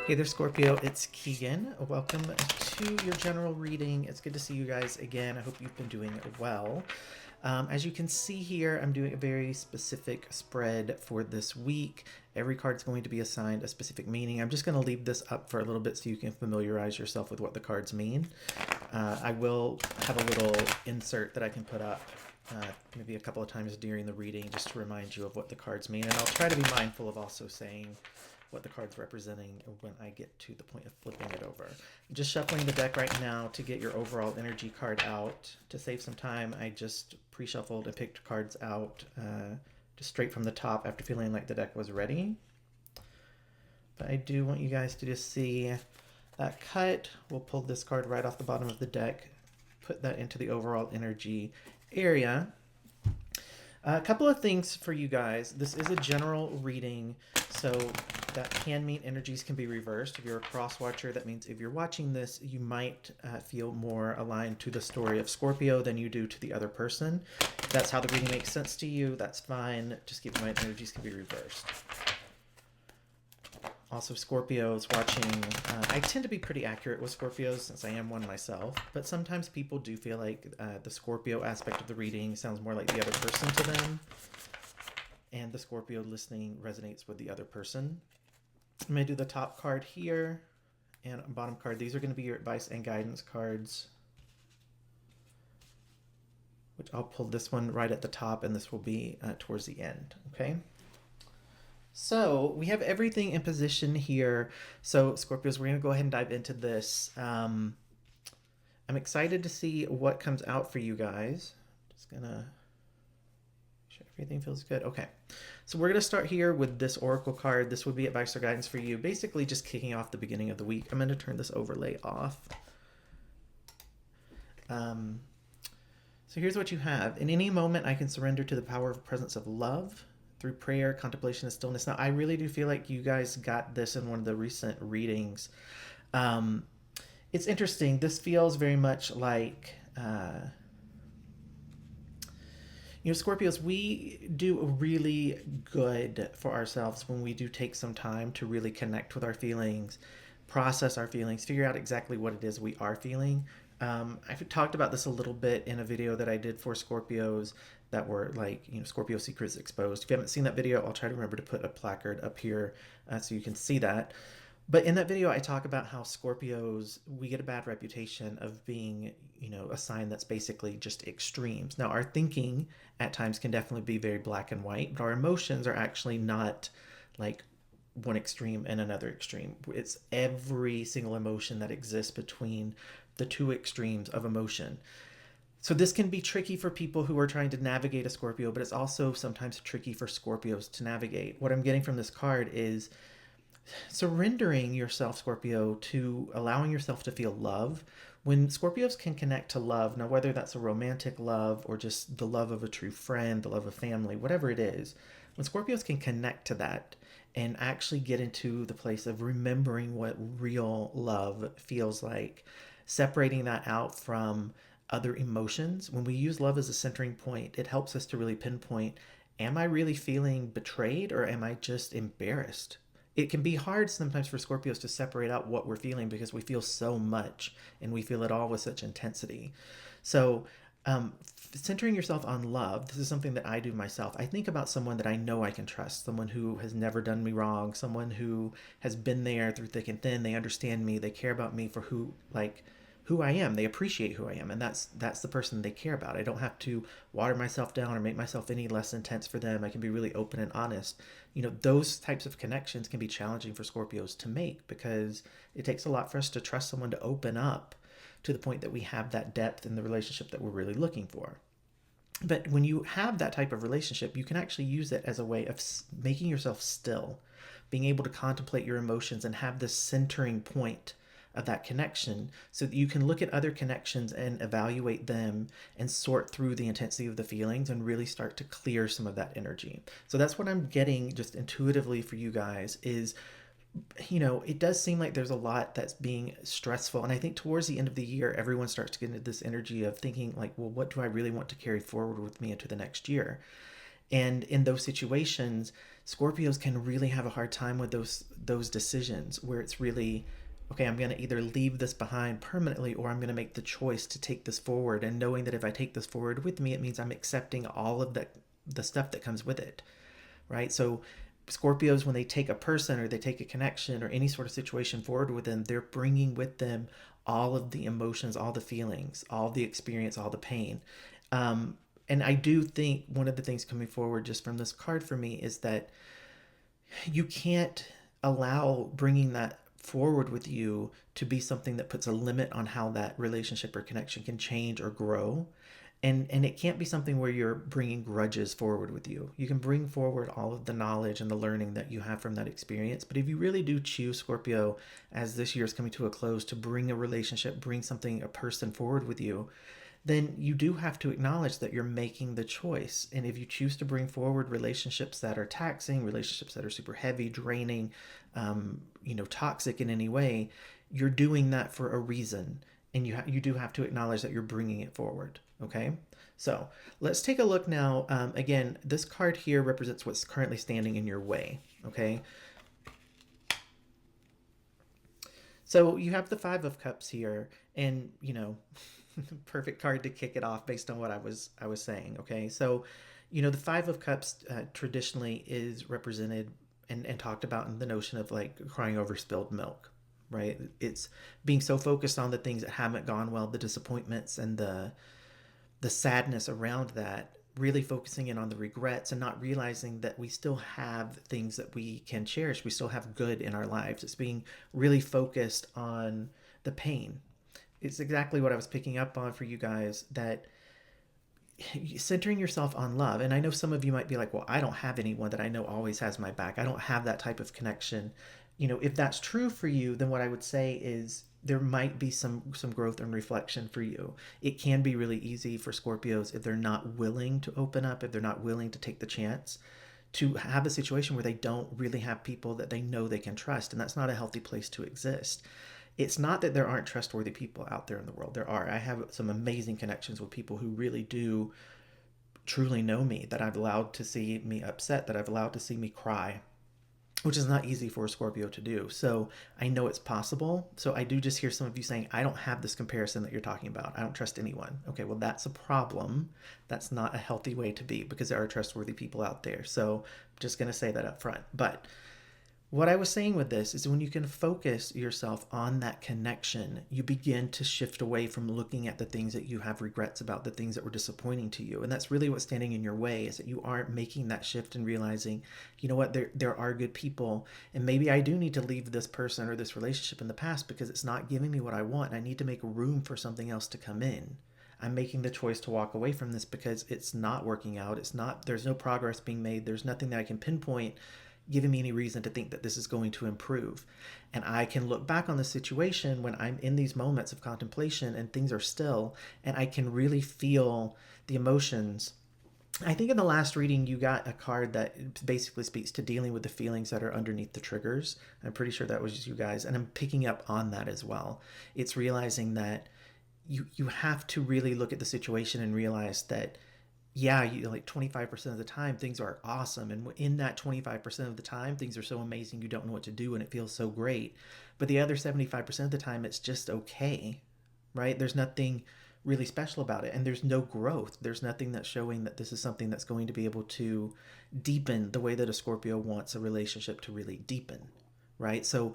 Hey there, Scorpio. It's Keaghan. Welcome to your general reading. It's good to see you guys again. I hope you've been doing well. As you can see here, I'm doing a very specific spread for this week. Every card's going to be assigned a specific meaning. I'm just going to leave this up for a little bit so you can familiarize yourself with what the cards mean. I will have a little insert that I can put up maybe a couple of times during the reading just to remind you of what the cards mean. And I'll try to be mindful of also saying what the card's representing when I get to the point of flipping it over. I'm just shuffling the deck right now to get your overall energy card out. To save some time, I just pre-shuffled and picked cards out just straight from the top after feeling like the deck was ready. But I do want you guys to just see that cut. We'll pull this card right off the bottom of the deck, put that into the overall energy area. A couple of things for you guys. This is a general reading, so that can mean energies can be reversed. If you're a crosswatcher, that means if you're watching this, you might feel more aligned to the story of Scorpio than you do to the other person. If that's how the reading makes sense to you, that's fine. Just keep in mind energies can be reversed. Also, Scorpios watching, I tend to be pretty accurate with Scorpios since I am one myself, but sometimes people do feel like the Scorpio aspect of the reading sounds more like the other person to them, and the Scorpio listening resonates with the other person. I'm going to do the top card here and bottom card. These are going to be your advice and guidance cards, which I'll pull this one right at the top, and this will be towards the end, okay? So we have everything in position here. So Scorpios, we're going to go ahead and dive into this. I'm excited to see what comes out for you guys. Just going to make sure everything feels good. Okay. So we're going to start here with this Oracle card. This would be advice or guidance for you. Basically just kicking off the beginning of the week. I'm going to turn this overlay off. So here's what you have. In any moment, I can surrender to the power of presence of love through prayer, contemplation, and stillness. Now, I really do feel like you guys got this in one of the recent readings. It's interesting. This feels very much like, Scorpios, we do really good for ourselves when we do take some time to really connect with our feelings, process our feelings, figure out exactly what it is we are feeling. I've talked about this a little bit in a video that I did for Scorpios that were like, Scorpio Secrets Exposed. If you haven't seen that video, I'll try to remember to put a placard up here so you can see that. But in that video, I talk about how Scorpios, we get a bad reputation of being, a sign that's basically just extremes. Now, our thinking at times can definitely be very black and white, but our emotions are actually not like one extreme and another extreme. It's every single emotion that exists between the two extremes of emotion. So this can be tricky for people who are trying to navigate a Scorpio, but it's also sometimes tricky for Scorpios to navigate. What I'm getting from this card is surrendering yourself, Scorpio, to allowing yourself to feel love. When Scorpios can connect to love, now whether that's a romantic love or just the love of a true friend, the love of family, whatever it is, when Scorpios can connect to that and actually get into the place of remembering what real love feels like, separating that out from other emotions. When we use love as a centering point, it helps us to really pinpoint, am I really feeling betrayed or am I just embarrassed? It can be hard sometimes for Scorpios to separate out what we're feeling because we feel so much and we feel it all with such intensity. So centering yourself on love, this is something that I do myself. I think about someone that I know I can trust, someone who has never done me wrong, someone who has been there through thick and thin. They understand me. They care about me for who I am. They appreciate who I am, and that's the person they care about. I don't have to water myself down or make myself any less intense for them. I can be really open and honest. Those types of connections can be challenging for Scorpios to make because it takes a lot for us to trust someone to open up to the point that we have that depth in the relationship that we're really looking for. But when you have that type of relationship, you can actually use it as a way of making yourself still, being able to contemplate your emotions and have this centering point of that connection so that you can look at other connections and evaluate them and sort through the intensity of the feelings and really start to clear some of that energy. So that's what I'm getting just intuitively for you guys is, it does seem like there's a lot that's being stressful. And I think towards the end of the year, everyone starts to get into this energy of thinking like, well, what do I really want to carry forward with me into the next year? And in those situations, Scorpios can really have a hard time with those decisions where it's really, okay, I'm going to either leave this behind permanently or I'm going to make the choice to take this forward, and knowing that if I take this forward with me, it means I'm accepting all of the stuff that comes with it, right? So Scorpios, when they take a person or they take a connection or any sort of situation forward with them, they're bringing with them all of the emotions, all the feelings, all the experience, all the pain. And I do think one of the things coming forward just from this card for me is that you can't allow bringing that forward with you to be something that puts a limit on how that relationship or connection can change or grow. And it can't be something where you're bringing grudges forward with you. You can bring forward all of the knowledge and the learning that you have from that experience, but if you really do choose, Scorpio, as this year is coming to a close, to bring a relationship, bring something, a person forward with you, then you do have to acknowledge that you're making the choice. And if you choose to bring forward relationships that are taxing, relationships that are super heavy, draining, toxic in any way, you're doing that for a reason. And you do have to acknowledge that you're bringing it forward. Okay, so let's take a look now. Again, this card here represents what's currently standing in your way. Okay, so you have the Five of Cups here, and perfect card to kick it off based on what I was saying. Okay, so the Five of Cups traditionally is represented and talked about in the notion of like crying over spilled milk, right? It's being so focused on the things that haven't gone well, the disappointments and the sadness around that, really focusing in on the regrets and not realizing that we still have things that we can cherish. We still have good in our lives. It's being really focused on the pain. It's exactly what I was picking up on for you guys, that centering yourself on love. And I know some of you might be like, well, I don't have anyone that I know always has my back. I don't have that type of connection. If that's true for you, then what I would say is there might be some growth and reflection for you. It can be really easy for Scorpios, if they're not willing to open up, if they're not willing to take the chance, to have a situation where they don't really have people that they know they can trust, and that's not a healthy place to exist. It's not that there aren't trustworthy people out there in the world. There are. I have some amazing connections with people who really do truly know me, that I've allowed to see me upset, that I've allowed to see me cry, which is not easy for a Scorpio to do. So I know it's possible. So I do just hear some of you saying, I don't have this comparison that you're talking about. I don't trust anyone. Okay, well, that's a problem. That's not a healthy way to be, because there are trustworthy people out there. So I'm just going to say that up front. But what I was saying with this is, when you can focus yourself on that connection, you begin to shift away from looking at the things that you have regrets about, the things that were disappointing to you. And that's really what's standing in your way, is that you aren't making that shift and realizing, you know what, there are good people. And maybe I do need to leave this person or this relationship in the past because it's not giving me what I want. I need to make room for something else to come in. I'm making the choice to walk away from this because it's not working out. There's no progress being made. There's nothing that I can pinpoint giving me any reason to think that this is going to improve. And I can look back on the situation when I'm in these moments of contemplation and things are still, and I can really feel the emotions. I think in the last reading, you got a card that basically speaks to dealing with the feelings that are underneath the triggers. I'm pretty sure that was just you guys. And I'm picking up on that as well. It's realizing that you have to really look at the situation and realize that, yeah, like 25% of the time things are awesome, and in that 25% of the time things are so amazing you don't know what to do and it feels so great. But the other 75% of the time it's just okay, right? There's nothing really special about it, and there's no growth. There's nothing that's showing that this is something that's going to be able to deepen the way that a Scorpio wants a relationship to really deepen, right? So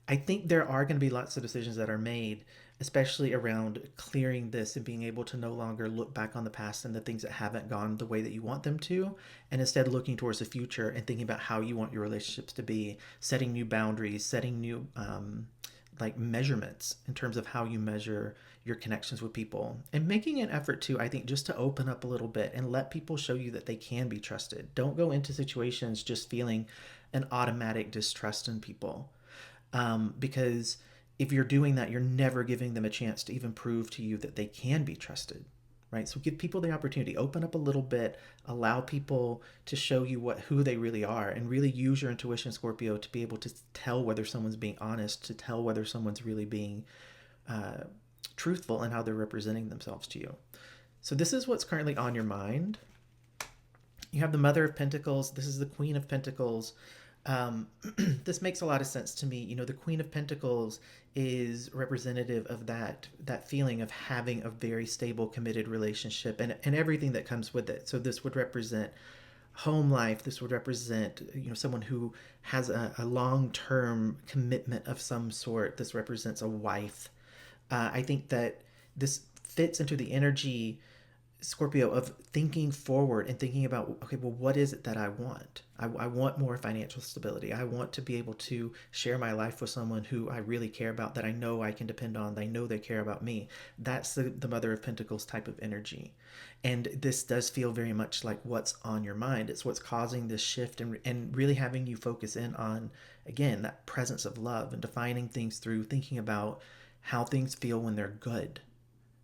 I think there are going to be lots of decisions that are made, especially around clearing this and being able to no longer look back on the past and the things that haven't gone the way that you want them to, and instead looking towards the future and thinking about how you want your relationships to be, setting new boundaries, setting new like measurements in terms of how you measure your connections with people, and making an effort to, I think, just to open up a little bit and let people show you that they can be trusted. Don't go into situations just feeling an automatic distrust in people, because if you're doing that, you're never giving them a chance to even prove to you that they can be trusted, right? So give people the opportunity, open up a little bit, allow people to show you who they really are, and really use your intuition, Scorpio, to be able to tell whether someone's being honest, to tell whether someone's really being truthful in how they're representing themselves to you. So this is what's currently on your mind. You have the Mother of Pentacles. This is the Queen of Pentacles. This makes a lot of sense to me. You know, the Queen of Pentacles is representative of that feeling of having a very stable, committed relationship and everything that comes with it. So this would represent home life. This would represent, you know, someone who has a long-term commitment of some sort. This represents a wife. I think that this fits into the energy, Scorpio, of thinking forward and thinking about, okay, well, what is it that I want? I want more financial stability. I want to be able to share my life with someone who I really care about, that I know I can depend on. They know they care about me. That's the Mother of Pentacles type of energy. And this does feel very much like what's on your mind. It's what's causing this shift and really having you focus in on, again, that presence of love and defining things through thinking about how things feel when they're good,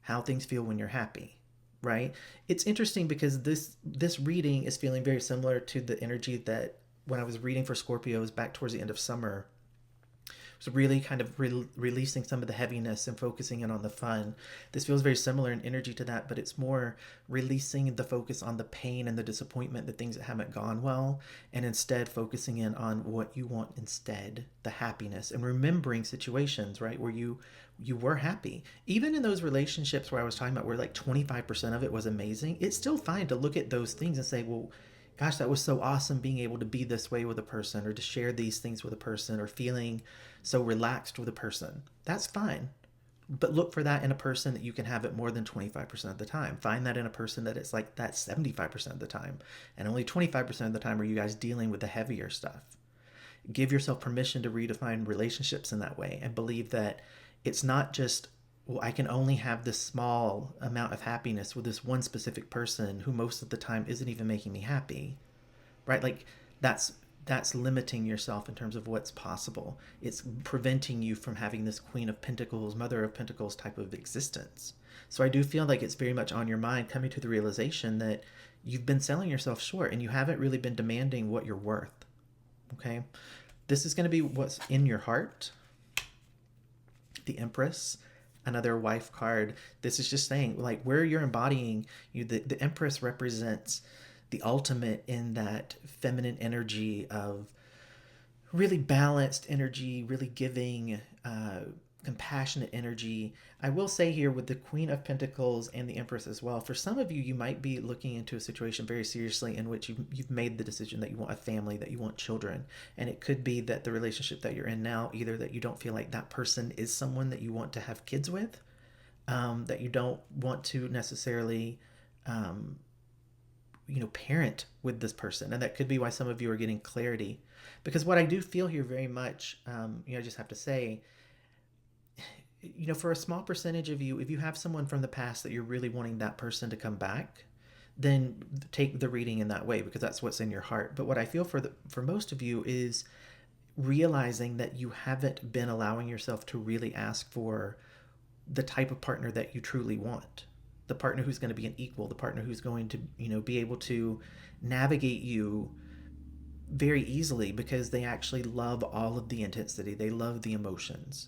how things feel when you're happy, right? It's interesting because this reading is feeling very similar to the energy that when I was reading for Scorpios back towards the end of summer. So really kind of releasing some of the heaviness and focusing in on the fun. This feels very similar in energy to that, but it's more releasing the focus on the pain and the disappointment, the things that haven't gone well, and instead focusing in on what you want instead, the happiness, and remembering situations, right, where you were happy. Even in those relationships where I was talking about where like 25% of it was amazing, it's still fine to look at those things and say, well, gosh, that was so awesome being able to be this way with a person or to share these things with a person or feeling so relaxed with a person. That's fine. But look for that in a person that you can have it more than 25% of the time. Find that in a person that it's like that 75% of the time. And only 25% of the time are you guys dealing with the heavier stuff. Give yourself permission to redefine relationships in that way and believe that it's not just, well, I can only have this small amount of happiness with this one specific person who most of the time isn't even making me happy, right? Like that's limiting yourself in terms of what's possible. It's preventing you from having this Queen of Pentacles, Mother of Pentacles type of existence. So I do feel like it's very much on your mind, coming to the realization that you've been selling yourself short and you haven't really been demanding what you're worth. Okay? This is going to be what's in your heart. The Empress, another wife card. This is just saying, like, where you're embodying you. The Empress represents the ultimate in that feminine energy of really balanced energy, really giving, compassionate energy. I will say here with the Queen of Pentacles and the Empress as well, for some of you, you might be looking into a situation very seriously in which you've made the decision that you want a family, that you want children. And it could be that the relationship that you're in now, either that you don't feel like that person is someone that you want to have kids with, that you don't want to necessarily parent with this person. And that could be why some of you are getting clarity. Because what I do feel here very much, I just have to say, for a small percentage of you, if you have someone from the past that you're really wanting that person to come back, then take the reading in that way, because that's what's in your heart. But what I feel for most of you is realizing that you haven't been allowing yourself to really ask for the type of partner that you truly want. The partner who's going to be an equal, the partner who's going to, be able to navigate you very easily because they actually love all of the intensity. They love the emotions,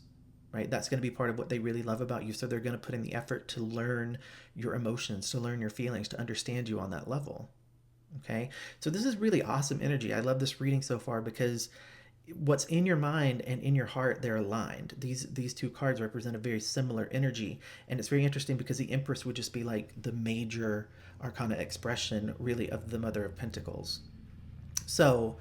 right? That's going to be part of what they really love about you. So they're going to put in the effort to learn your emotions, to learn your feelings, to understand you on that level. Okay. So this is really awesome energy. I love this reading so far because what's in your mind and in your heart, they're aligned. These two cards represent a very similar energy. And it's very interesting because the Empress would just be like the major arcana expression really of the Mother of Pentacles. So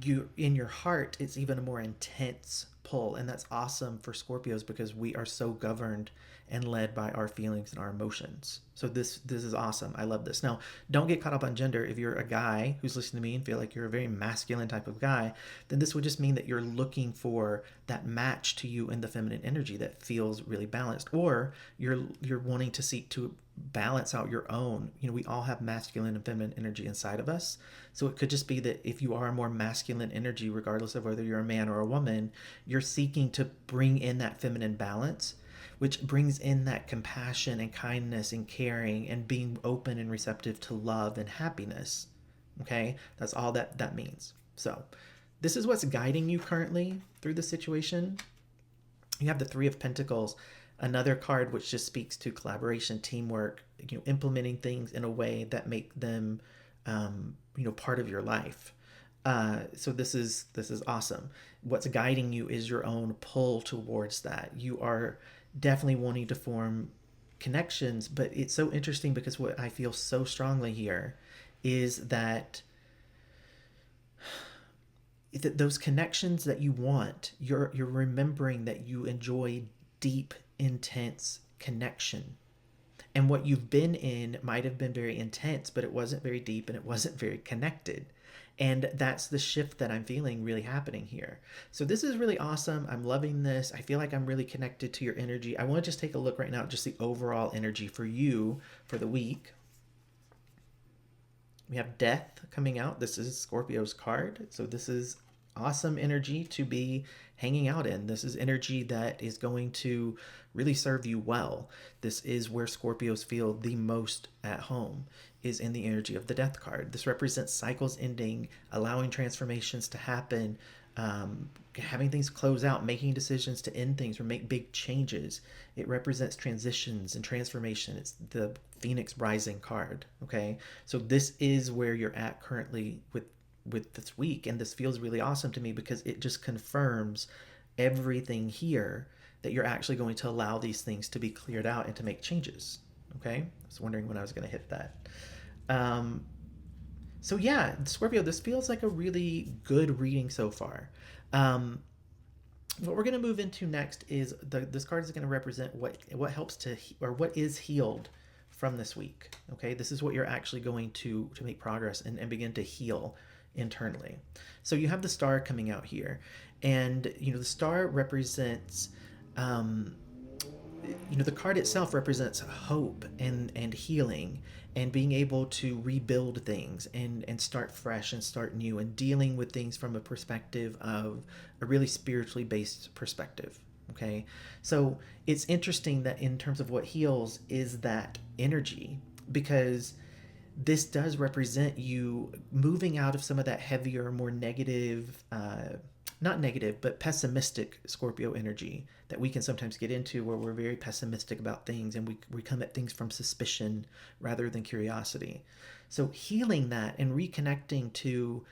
you, in your heart, it's even a more intense pull, and that's awesome for Scorpios because we are so governed and led by our feelings and our emotions. So this is awesome. I love this. Now, don't get caught up on gender. If you're a guy who's listening to me and feel like you're a very masculine type of guy, then this would just mean that you're looking for that match to you in the feminine energy that feels really balanced, or you're wanting to seek to balance out your own. We all have masculine and feminine energy inside of us. So it could just be that if you are a more masculine energy, regardless of whether you're a man or a woman, you're seeking to bring in that feminine balance, which brings in that compassion and kindness and caring and being open and receptive to love and happiness. Okay? That's all that means. So this is what's guiding you currently through the situation. You have the Three of Pentacles, another card which just speaks to collaboration, teamwork, implementing things in a way that make them part of your life. So this is awesome. What's guiding you is your own pull towards that. You are definitely wanting to form connections, but it's so interesting because what I feel so strongly here is that those connections that you want, you're remembering that you enjoy deep, intense connection. And what you've been in might have been very intense, but it wasn't very deep and it wasn't very connected. And that's the shift that I'm feeling really happening here. So this is really awesome. I'm loving this. I feel like I'm really connected to your energy. I want to just take a look right now at just the overall energy for you for the week. We have Death coming out. This is Scorpio's card. So this is awesome energy to be hanging out in. This is energy that is going to really serve you well. This is where Scorpios feel the most at home, is in the energy of the Death card. This represents cycles ending, allowing transformations to happen, having things close out, making decisions to end things or make big changes. It represents transitions and transformation. It's the Phoenix Rising card. Okay, so this is where you're at currently with this week, and this feels really awesome to me because it just confirms everything here, that you're actually going to allow these things to be cleared out and to make changes. Okay, I was wondering when I was going to hit that. So yeah, Scorpio, this feels like a really good reading so far. What we're going to move into next is this card is going to represent what helps to, or what is healed from this week. Okay, this is what you're actually going to make progress and begin to heal internally. So you have the star coming out here, and the star represents the card itself represents hope and healing and being able to rebuild things and start fresh and start new and dealing with things from a perspective of a really spiritually based perspective. Okay, so it's interesting that in terms of what heals is that energy, because this does represent you moving out of some of that heavier, more negative, not negative, but pessimistic Scorpio energy that we can sometimes get into, where we're very pessimistic about things and we come at things from suspicion rather than curiosity. So healing that and reconnecting to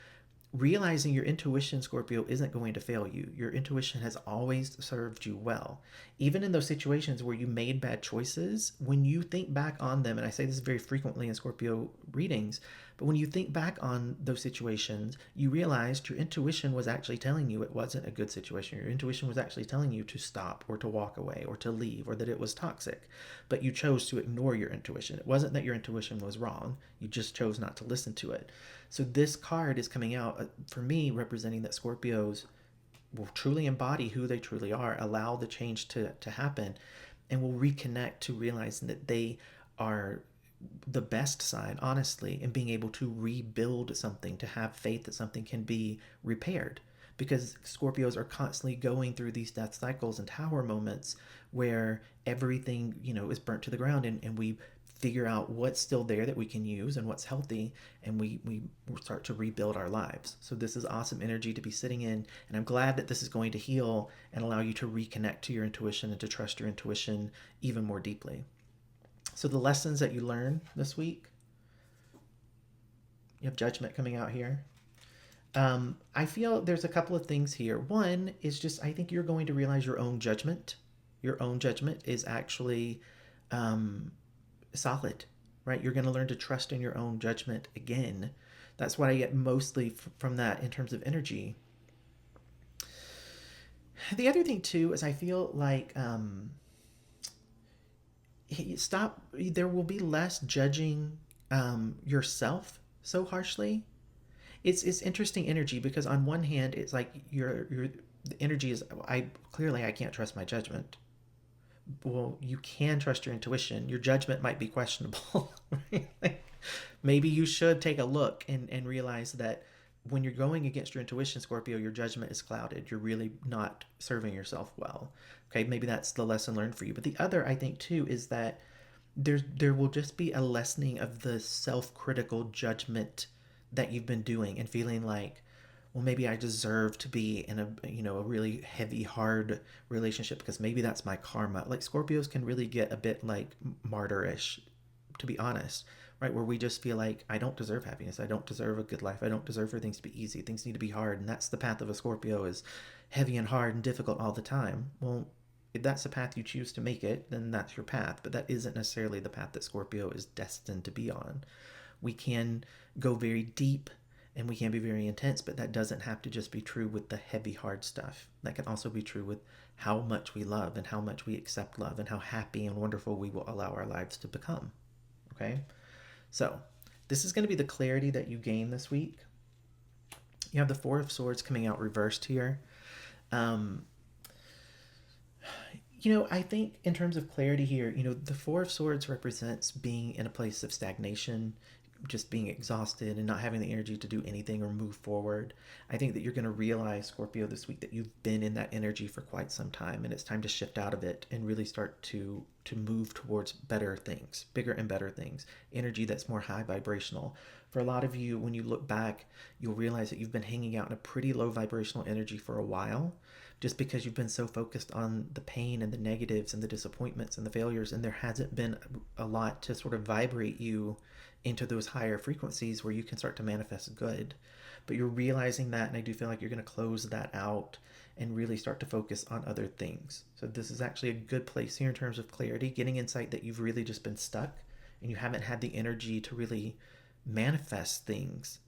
realizing your intuition, Scorpio, isn't going to fail you. Your intuition has always served you well. Even in those situations where you made bad choices, when you think back on them, and I say this very frequently in Scorpio readings, but when you think back on those situations, you realized your intuition was actually telling you it wasn't a good situation. Your intuition was actually telling you to stop or to walk away or to leave or that it was toxic. But you chose to ignore your intuition. It wasn't that your intuition was wrong. You just chose not to listen to it. So this card is coming out for me representing that Scorpios will truly embody who they truly are, allow the change to happen, and will reconnect to realizing that they are the best sign, honestly, in being able to rebuild something, to have faith that something can be repaired. Because Scorpios are constantly going through these death cycles and tower moments where everything, is burnt to the ground, and we figure out what's still there that we can use and what's healthy, and we start to rebuild our lives. So this is awesome energy to be sitting in, and I'm glad that this is going to heal and allow you to reconnect to your intuition and to trust your intuition even more deeply. So the lessons that you learn this week, you have Judgment coming out here. I feel there's a couple of things here. One is just, I think you're going to realize your own judgment. Your own judgment is actually solid, right? You're going to learn to trust in your own judgment again. That's what I get mostly from that in terms of energy. The other thing too is I feel like there will be less judging yourself so harshly. It's interesting energy, because on one hand it's like your the energy is, I can't trust my judgment. Well, you can trust your intuition. Your judgment might be questionable. Right? Like, maybe you should take a look and realize that when you're going against your intuition, Scorpio, your judgment is clouded. You're really not serving yourself well. Okay, maybe that's the lesson learned for you. But the other, I think, too, is that there will just be a lessening of the self-critical judgment that you've been doing and feeling like, well, maybe I deserve to be in a really heavy, hard relationship because maybe that's my karma. Like Scorpios can really get a bit like martyrish to be honest, right? Where we just feel like, I don't deserve happiness. I don't deserve a good life. I don't deserve for things to be easy. Things need to be hard. And that's the path of a Scorpio, is heavy and hard and difficult all the time. Well, if that's the path you choose to make it, then that's your path. But that isn't necessarily the path that Scorpio is destined to be on. We can go very deep and we can be very intense, but that doesn't have to just be true with the heavy, hard stuff. That can also be true with how much we love and how much we accept love and how happy and wonderful we will allow our lives to become. Okay? So, this is going to be the clarity that you gain this week. You have the Four of Swords coming out reversed here. I think in terms of clarity here, the Four of Swords represents being in a place of stagnation, just being exhausted and not having the energy to do anything or move forward. I think that you're going to realize, Scorpio, this week that you've been in that energy for quite some time, and it's time to shift out of it and really start to move towards better things, bigger and better things, energy that's more high vibrational. For a lot of you, when you look back, you'll realize that you've been hanging out in a pretty low vibrational energy for a while, just because you've been so focused on the pain and the negatives and the disappointments and the failures, and there hasn't been a lot to sort of vibrate you into those higher frequencies where you can start to manifest good. But you're realizing that, and I do feel like you're going to close that out and really start to focus on other things. So this is actually a good place here in terms of clarity, getting insight that you've really just been stuck and you haven't had the energy to really manifest things.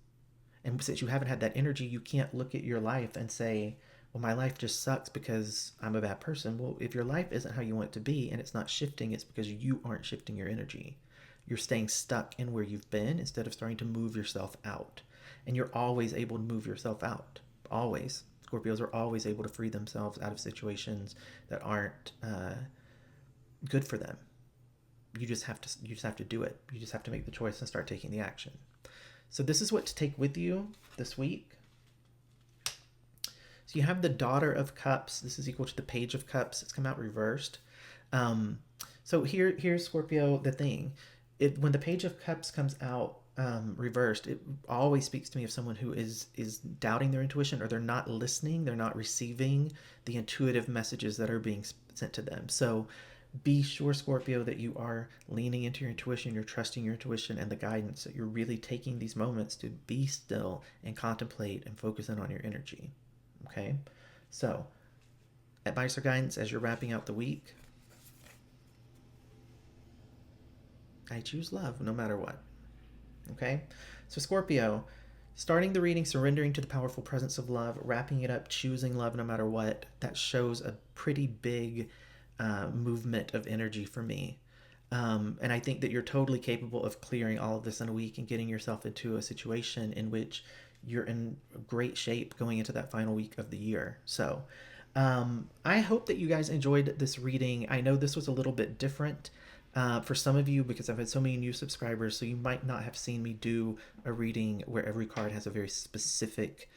And since you haven't had that energy, you can't look at your life and say, well, my life just sucks because I'm a bad person. Well, if your life isn't how you want it to be and it's not shifting, it's because you aren't shifting your energy. You're staying stuck in where you've been instead of starting to move yourself out. And you're always able to move yourself out. Always. Scorpios are always able to free themselves out of situations that aren't good for them. You just have to do it. You just have to make the choice and start taking the action. So this is what to take with you this week. So you have the Daughter of Cups. This is equal to the Page of Cups. It's come out reversed. So here's, Scorpio, the thing. When the Page of Cups comes out reversed, it always speaks to me of someone who is doubting their intuition, or they're not listening, they're not receiving the intuitive messages that are being sent to them. So be sure, Scorpio, that you are leaning into your intuition, you're trusting your intuition and the guidance, that you're really taking these moments to be still and contemplate and focus in on your energy. Okay? So, advice or guidance as you're wrapping out the week. I choose love no matter what. Okay? So Scorpio, starting the reading, surrendering to the powerful presence of love, wrapping it up, choosing love no matter what, that shows a pretty big movement of energy for me. And I think that you're totally capable of clearing all of this in a week and getting yourself into a situation in which you're in great shape going into that final week of the year. So I hope that you guys enjoyed this reading. I know this was a little bit different for some of you because I've had so many new subscribers, so you might not have seen me do a reading where every card has a very specific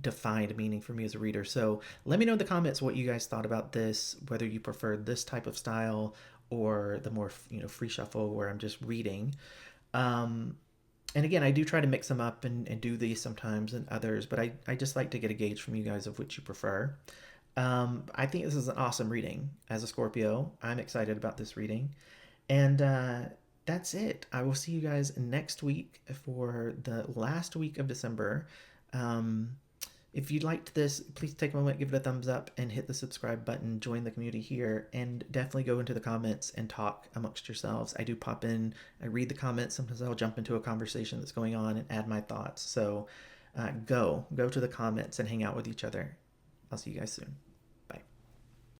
defined meaning for me as a reader. So let me know in the comments what you guys thought about this, whether you preferred this type of style or the more free shuffle where I'm just reading. And again, I do try to mix them up and do these sometimes and others, but I just like to get a gauge from you guys of which you prefer. I think this is an awesome reading. As a Scorpio, I'm excited about this reading. And that's it. I will see you guys next week for the last week of December. If you liked this, please take a moment, give it a thumbs up, and hit the subscribe button, join the community here, and definitely go into the comments and talk amongst yourselves. I do pop in, I read the comments, sometimes I'll jump into a conversation that's going on and add my thoughts. So go to the comments and hang out with each other. I'll see you guys soon.